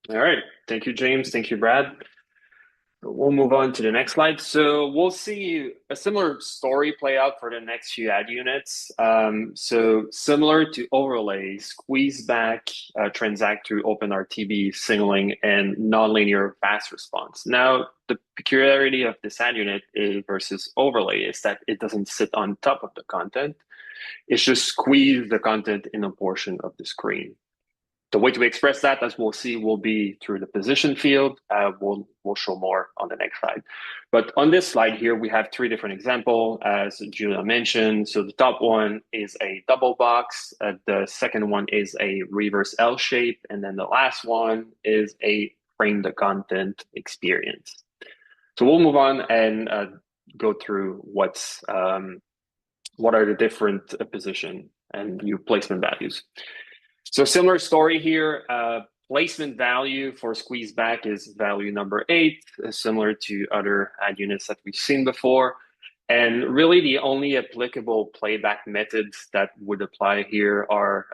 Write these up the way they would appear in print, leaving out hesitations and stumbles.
All right. Thank you, James. Thank you, Brad. We'll move on to the next slide. So we'll see a similar story play out for the next few ad units. So similar to overlay, Squeezeback transact through OpenRTB signaling and nonlinear fast response. Now, the peculiarity of this ad unit versus overlay is that it doesn't sit on top of the content. It's just squeeze the content in a portion of the screen. The way to express that, as we'll see, will be through the position field. We'll show more on the next slide. But on this slide here, we have three different examples, as Julia mentioned. So the top one is a double box. The second one is a reverse L shape. And then the last one is a frame the content experience. So we'll move on and go through what are the different position and new placement values. So similar story here. Placement value for Squeezeback is value number 8, similar to other ad units that we've seen before. And really the only applicable playback methods that would apply here are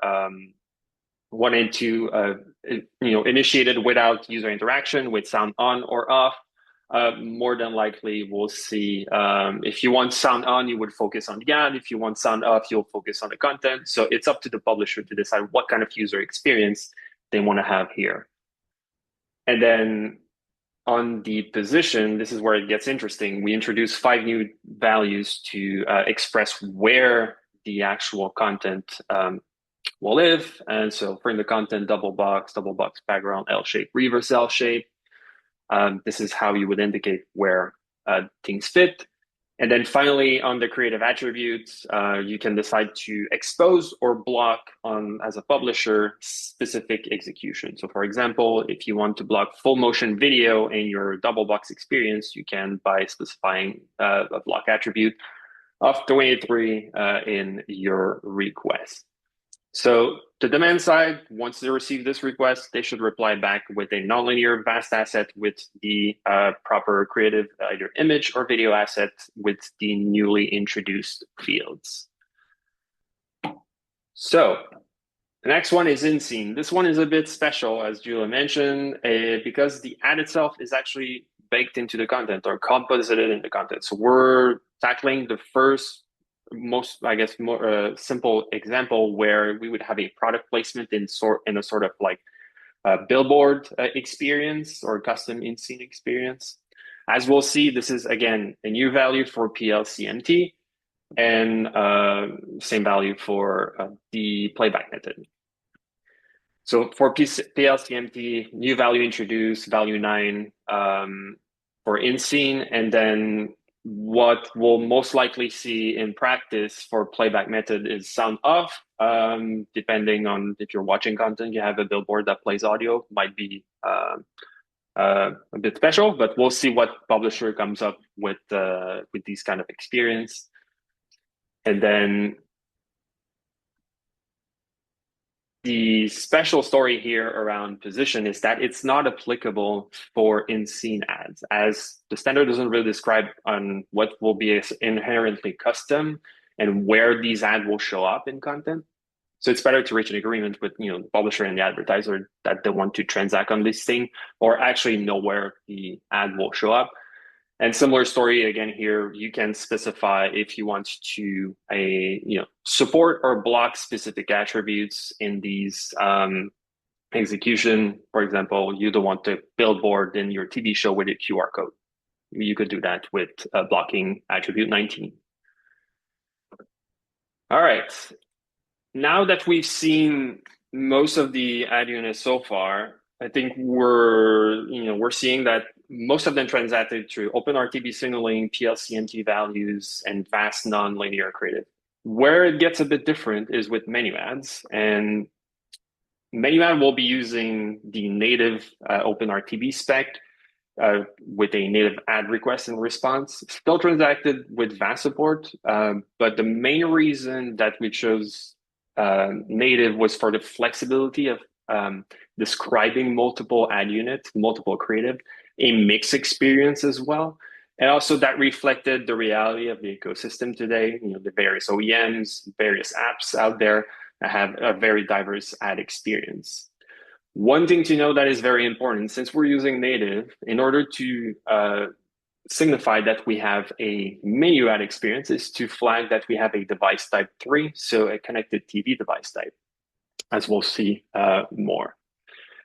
1 and 2, initiated without user interaction with sound on or off. More than likely, we'll see if you want sound on, you would focus on the ad. If you want sound off, you'll focus on the content. So it's up to the publisher to decide what kind of user experience they want to have here. And then on the position, this is where it gets interesting. We introduce 5 new values to express where the actual content will live. And so for the content, double box background, L shape, reverse L shape. This is how you would indicate where things fit. And then finally, on the creative attributes, you can decide to expose or block on, as a publisher, specific execution. So for example, if you want to block full motion video in your double box experience, you can by specifying a block attribute of 23 in your request. So the demand side, once they receive this request, they should reply back with a nonlinear vast asset with the proper creative, either image or video asset with the newly introduced fields. So the next one is in scene. This one is a bit special, as Julia mentioned, because the ad itself is actually baked into the content or composited in the content. So we're tackling the first most, I guess, more simple example where we would have a product placement in a sort of like billboard experience or custom in-scene experience. As we'll see, this is again a new value for PLCMT and same value for the playback method. So for PLCMT, new value introduced, value 9 for in-scene, and then what we'll most likely see in practice for playback method is sound off. Depending on if you're watching content, you have a billboard that plays audio, might be a bit special, but we'll see what publisher comes up with these kind of experience. And then the special story here around position is that it's not applicable for in-scene ads, as the standard doesn't really describe on what will be inherently custom and where these ads will show up in content. So it's better to reach an agreement with the publisher and the advertiser that they want to transact on this thing, or actually know where the ad will show up. And similar story again here, you can specify if you want to support or block specific attributes in these execution. For example, you don't want the billboard in your TV show with a QR code. You could do that with blocking attribute 19. All right. Now that we've seen most of the ad units so far, I think we're seeing that most of them transacted through OpenRTB signaling, PLCMT values, and fast non-linear creative. Where it gets a bit different is with menu ads, and menu ad will be using the native OpenRTB spec with a native ad request and response. Still transacted with VAS support, but the main reason that we chose native was for the flexibility of describing multiple ad units, multiple creative, a mixed experience as well. And also that reflected the reality of the ecosystem today, the various OEMs, various apps out there that have a very diverse ad experience. One thing to know that is very important, since we're using native, in order to signify that we have a menu ad experience is to flag that we have a device type 3, so a connected TV device type, as we'll see more.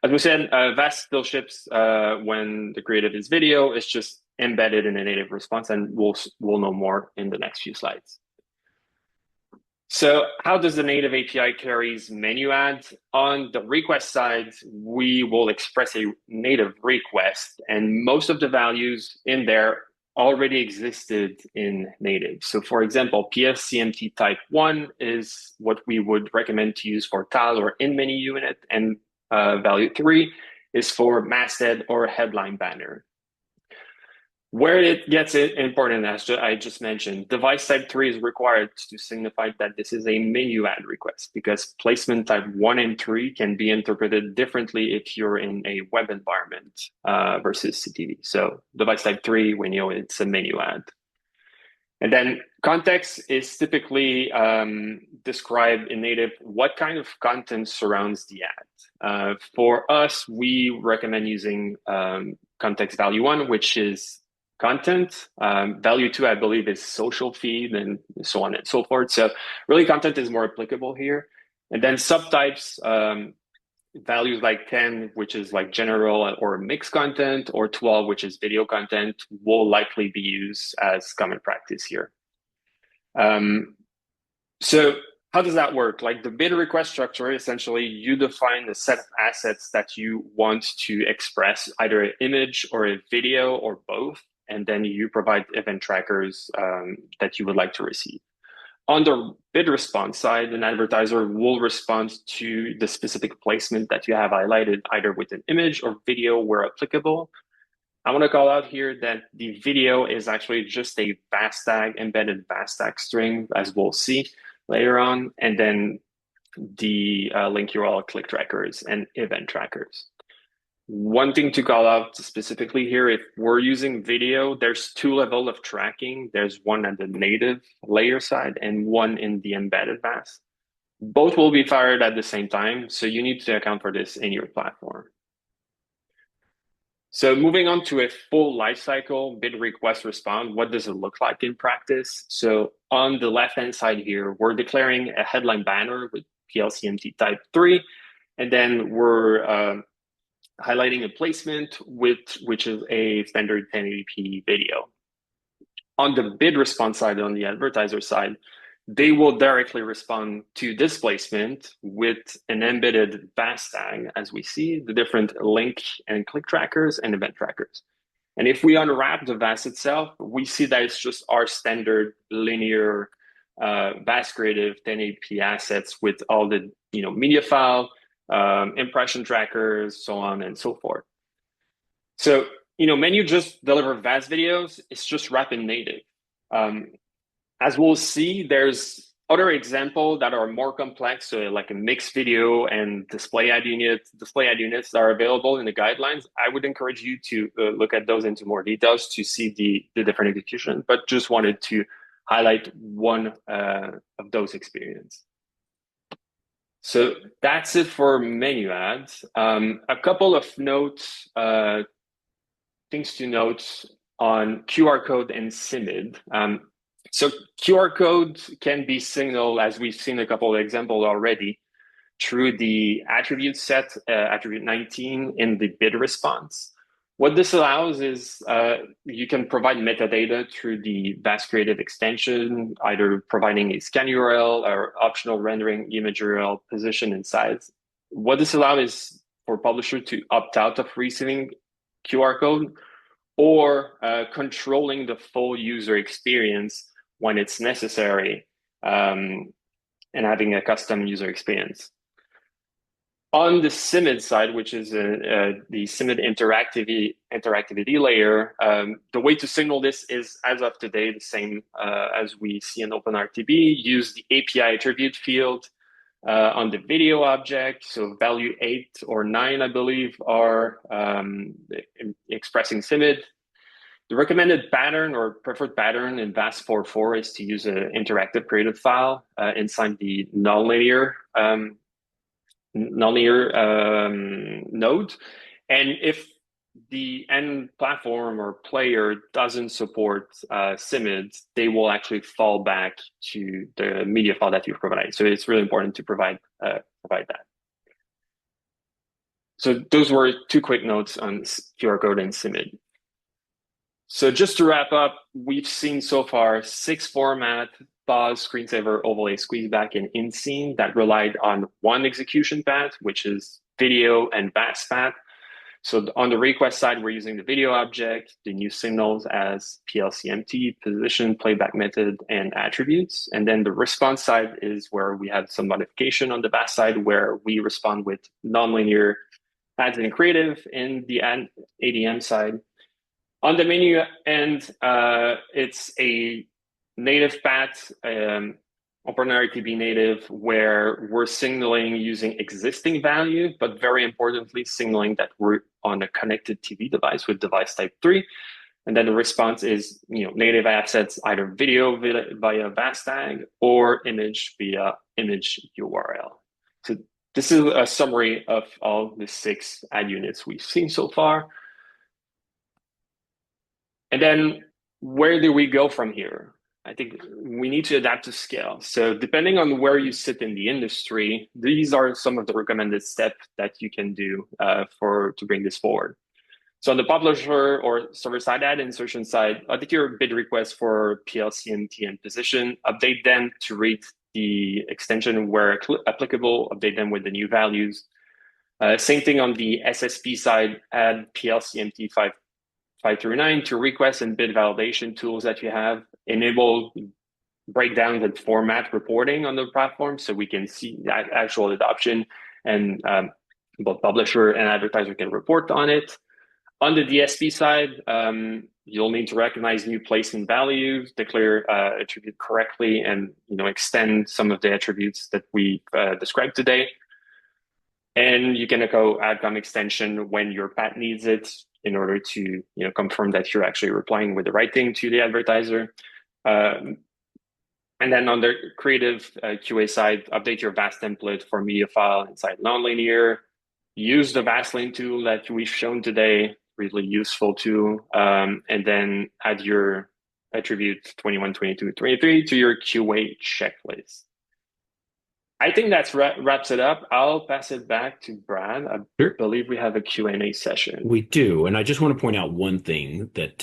As we said, VAS still ships when the creative is video. It's just embedded in a native response, and we'll know more in the next few slides. So how does the native API carries menu ads? On the request side, we will express a native request, and most of the values in there already existed in native. So for example, PSCMT type 1 is what we would recommend to use for tile or in-menu unit, and value 3 is for masthead or headline banner. Where it gets important, as I just mentioned, device type 3 is required to signify that this is a menu ad request, because placement type 1 and 3 can be interpreted differently if you're in a web environment versus CTV. So device type 3, we know it's a menu ad. And then context is typically described in native what kind of content surrounds the ad. For us, we recommend using context value 1, which is content. Value 2, I believe, is social feed, and so on and so forth. So really content is more applicable here. And then subtypes, values like 10, which is like general or mixed content, or 12, which is video content, will likely be used as common practice here. So how does that work? Like the bid request structure, essentially you define a set of assets that you want to express, either an image or a video or both, and then you provide event trackers that you would like to receive. On the bid response side, an advertiser will respond to the specific placement that you have highlighted, either with an image or video where applicable. I want to call out here that the video is actually just a VAS tag, embedded VAS tag string, as we'll see later on, and then the link URL, click trackers, and event trackers. One thing to call out specifically here, if we're using video, there's 2 levels of tracking. There's one at the native layer side and one in the embedded VAS. Both will be fired at the same time, so you need to account for this in your platform. So moving on to a full lifecycle bid request response, what does it look like in practice? So on the left-hand side here, we're declaring a headline banner with PLCMT type 3, and then we're highlighting a placement which is a standard 1080p video. On the bid response side, on the advertiser side, they will directly respond to this placement with an embedded VAS tag, as we see, the different link and click trackers and event trackers. And if we unwrap the VAS itself, we see that it's just our standard linear VAS creative 1080p assets with all the media file, impression trackers, so on and so forth. So, menu just deliver VAS videos. It's just wrapped in native. As we'll see, there's other examples that are more complex, so like a mixed video and display ad units that are available in the guidelines. I would encourage you to look at those into more details to see the different execution, but just wanted to highlight one of those experiences. So that's it for menu ads. A couple of notes, things to note on QR code and CMID. So QR code can be signaled, as we've seen a couple of examples already, through the attribute set, attribute 19 in the bid response. What this allows is you can provide metadata through the VAS Creative extension, either providing a scan URL or optional rendering image URL, position, and size. What this allows is for publisher to opt out of receiving QR code or controlling the full user experience when it's necessary and having a custom user experience. On the CMID side, which is the CMID interactivity layer, the way to signal this is, as of today, the same as we see in OpenRTB. Use the API attribute field on the video object. So value 8 or 9, I believe, are expressing CMID. The recommended pattern or preferred pattern in VAS 4.4 is to use an interactive creative file inside the nonlinear nonlinear node. And if the end platform or player doesn't support CMID, they will actually fall back to the media file that you've provided. So it's really important to provide that. So those were two quick notes on QR code and CMID. So just to wrap up, we've seen so far 6 format, pause, screensaver, overlay, squeezeback, and InScene that relied on one execution path, which is video and VAS path. So on the request side, we're using the video object, the new signals as PLCMT, position, playback method, and attributes. And then the response side is where we have some modification on the VAS side, where we respond with nonlinear ads and creative in the ADM side. On the menu end, it's a native path, OpenRTB to be native, where we're signaling using existing value, but very importantly, signaling that we're on a connected TV device with device type 3. And then the response is native assets, either video via VAS tag or image via image URL. So this is a summary of all the 6 ad units we've seen so far. And then where do we go from here? I think we need to adapt to scale. So depending on where you sit in the industry, these are some of the recommended steps that you can do to bring this forward. So on the publisher or server-side ad insertion side, update your bid request for PLCMT and position, update them to read the extension where applicable, update them with the new values. Same thing on the SSP side, add PLCMT 5 through 9 to request and bid validation tools that you have. Enable breakdown and format reporting on the platform so we can see that actual adoption, and both publisher and advertiser can report on it. On the DSP side, you'll need to recognize new placement values, declare attribute correctly, and extend some of the attributes that we described today. And you can echo AdCom extension when your path needs it, in order to confirm that you're actually replying with the right thing to the advertiser. And then on the creative QA side, update your VAS template for media file inside nonlinear. Use the VASLane tool that we've shown today, really useful tool. And then add your attribute 21, 22, 23 to your QA checklist. I think that wraps it up. I'll pass it back to Brad. I believe we have a Q&A session. We do. And I just want to point out one thing that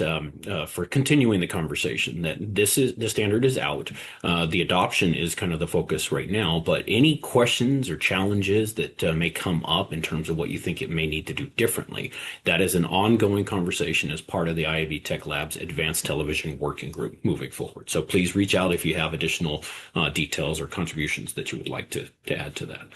for continuing the conversation, that the standard is out. The adoption is kind of the focus right now, but any questions or challenges that may come up in terms of what you think it may need to do differently, that is an ongoing conversation as part of the IAB Tech Lab's Advanced Television Working Group moving forward. So please reach out if you have additional details or contributions that you would like to add to that.